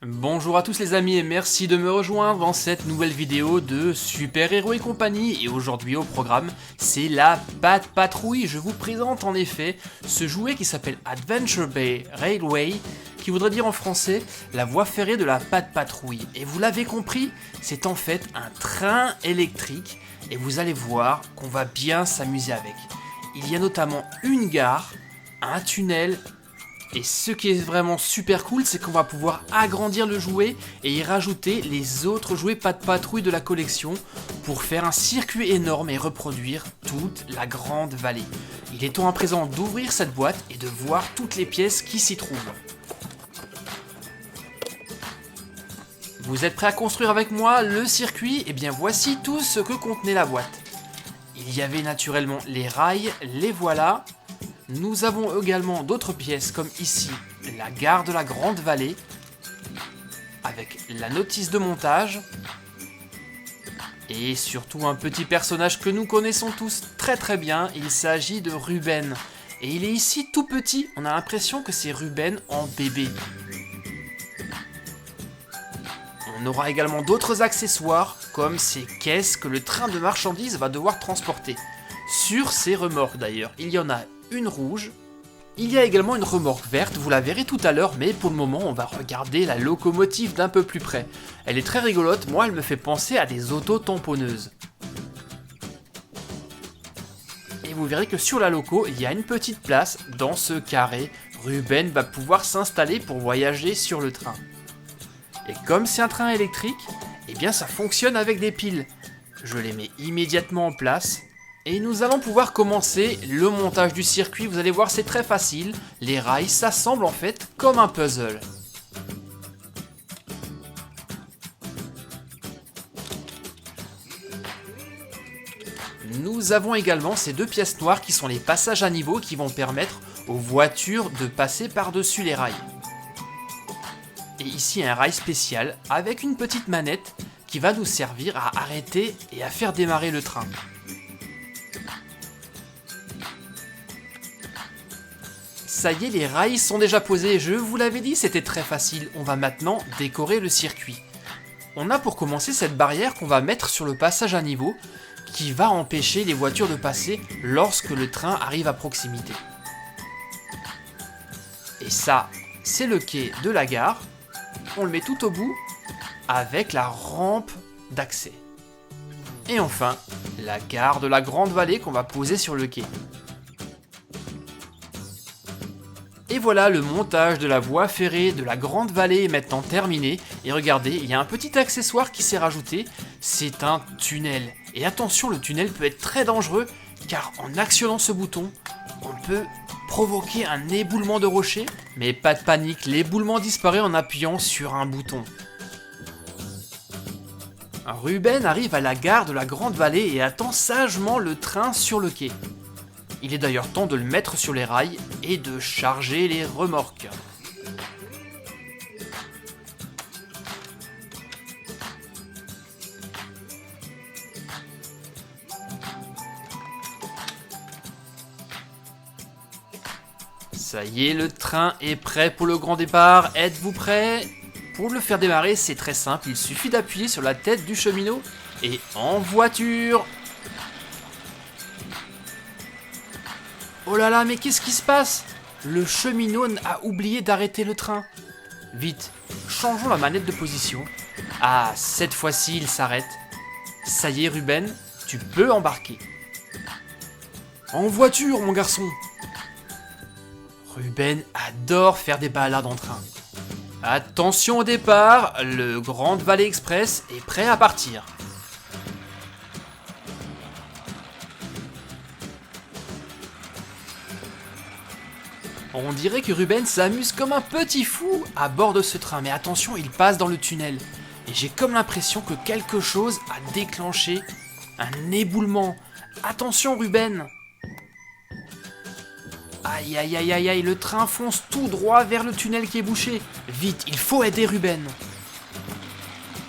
Bonjour à tous les amis et merci de me rejoindre dans cette nouvelle vidéo de Super Héros et compagnie. Et aujourd'hui au programme, c'est la Pat' Patrouille. Je vous présente en effet ce jouet qui s'appelle Adventure Bay Railway, qui voudrait dire en français la voie ferrée de la Pat' Patrouille. Et vous l'avez compris, c'est en fait un train électrique et vous allez voir qu'on va bien s'amuser avec. Il y a notamment une gare, un tunnel. Et ce qui est vraiment super cool, c'est qu'on va pouvoir agrandir le jouet et y rajouter les autres jouets Pat' Patrouille de la collection pour faire un circuit énorme et reproduire toute la grande vallée. Il est temps à présent d'ouvrir cette boîte et de voir toutes les pièces qui s'y trouvent. Vous êtes prêts à construire avec moi le circuit? Et bien voici tout ce que contenait la boîte. Il y avait naturellement les rails, les voilà. Nous avons également d'autres pièces comme ici la gare de la Grande Vallée avec la notice de montage et surtout un petit personnage que nous connaissons tous très bien, il s'agit de Ruben et il est ici tout petit, on a l'impression que c'est Ruben en bébé. On aura également d'autres accessoires comme ces caisses que le train de marchandises va devoir transporter. Sur ces remorques d'ailleurs, il y en a une rouge. Il y a également une remorque verte, vous la verrez tout à l'heure, mais pour le moment on va regarder la locomotive d'un peu plus près. Elle est très rigolote, moi elle me fait penser à des auto-tamponneuses. Et vous verrez que sur la loco, il y a une petite place dans ce carré. Ruben va pouvoir s'installer pour voyager sur le train. Et comme c'est un train électrique, eh bien ça fonctionne avec des piles. Je les mets immédiatement en place. Et nous allons pouvoir commencer le montage du circuit, vous allez voir c'est très facile, les rails s'assemblent en fait comme un puzzle. Nous avons également ces deux pièces noires qui sont les passages à niveau qui vont permettre aux voitures de passer par-dessus les rails. Et ici un rail spécial avec une petite manette qui va nous servir à arrêter et à faire démarrer le train. Ça y est, les rails sont déjà posés, je vous l'avais dit, c'était très facile. On va maintenant décorer le circuit. On a pour commencer cette barrière qu'on va mettre sur le passage à niveau, qui va empêcher les voitures de passer lorsque le train arrive à proximité. Et ça, c'est le quai de la gare. On le met tout au bout, avec la rampe d'accès. Et enfin, la gare de la Grande Vallée qu'on va poser sur le quai. Et voilà, le montage de la voie ferrée de la Grande Vallée est maintenant terminé. Et regardez, il y a un petit accessoire qui s'est rajouté, c'est un tunnel. Et attention, le tunnel peut être très dangereux, car en actionnant ce bouton, on peut provoquer un éboulement de rocher. Mais pas de panique, l'éboulement disparaît en appuyant sur un bouton. Ruben arrive à la gare de la Grande Vallée et attend sagement le train sur le quai. Il est d'ailleurs temps de le mettre sur les rails et de charger les remorques. Ça y est, le train est prêt pour le grand départ. Êtes-vous prêts? Pour le faire démarrer, c'est très simple, il suffit d'appuyer sur la tête du cheminot et en voiture. Oh là là, mais qu'est-ce qui se passe? Le cheminot a oublié d'arrêter le train. Vite, changeons la manette de position. Ah, cette fois-ci, il s'arrête. Ça y est, Ruben, tu peux embarquer. En voiture, mon garçon. Ruben adore faire des balades en train. Attention au départ, le Grande Vallée Express est prêt à partir. On dirait que Ruben s'amuse comme un petit fou à bord de ce train, mais attention, il passe dans le tunnel. Et j'ai comme l'impression que quelque chose a déclenché un éboulement. Attention Ruben! Aïe aïe aïe aïe aïe, le train fonce tout droit vers le tunnel qui est bouché. Vite, il faut aider Ruben.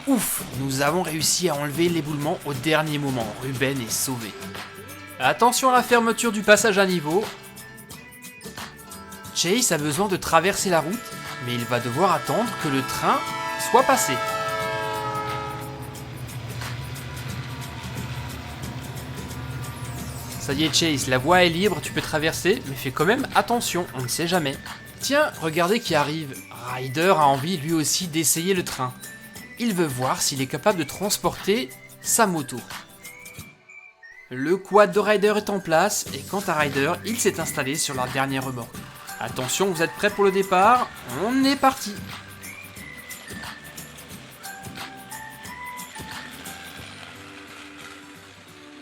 Ouf, nous avons réussi à enlever l'éboulement au dernier moment. Ruben est sauvé. Attention à la fermeture du passage à niveau. Chase a besoin de traverser la route, mais il va devoir attendre que le train sois passé. Ça y est Chase, la voie est libre, tu peux traverser, mais fais quand même attention, on ne sait jamais. Tiens, regardez qui arrive. Ryder a envie lui aussi d'essayer le train. Il veut voir s'il est capable de transporter sa moto. Le quad de Ryder est en place, et quant à Ryder, il s'est installé sur la dernière remorque. Attention, vous êtes prêts pour le départ? On est parti!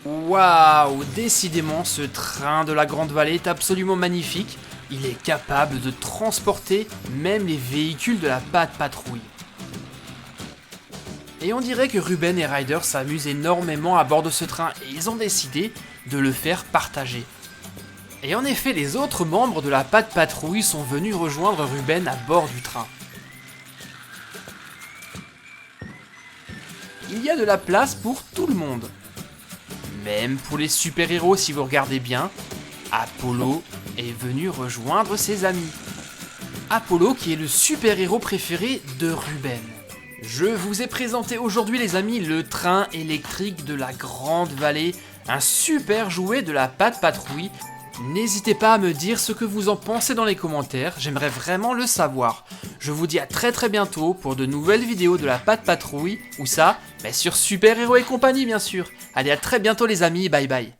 Waouh, décidément ce train de la Grande Vallée est absolument magnifique. Il est capable de transporter même les véhicules de la Pat Patrouille. Et on dirait que Ruben et Ryder s'amusent énormément à bord de ce train et ils ont décidé de le faire partager. Et en effet, les autres membres de la Pat Patrouille sont venus rejoindre Ruben à bord du train. Il y a de la place pour tout le monde. Même pour les super-héros si vous regardez bien, Apollo est venu rejoindre ses amis. Apollo qui est le super-héros préféré de Ruben. Je vous ai présenté aujourd'hui les amis le train électrique de la Grande Vallée, un super jouet de la Pat Patrouille. N'hésitez pas à me dire ce que vous en pensez dans les commentaires, j'aimerais vraiment le savoir. Je vous dis à très bientôt pour de nouvelles vidéos de la Pat Patrouille, ou ça, sur Super Héros et compagnie bien sûr. Allez à très bientôt les amis, bye bye.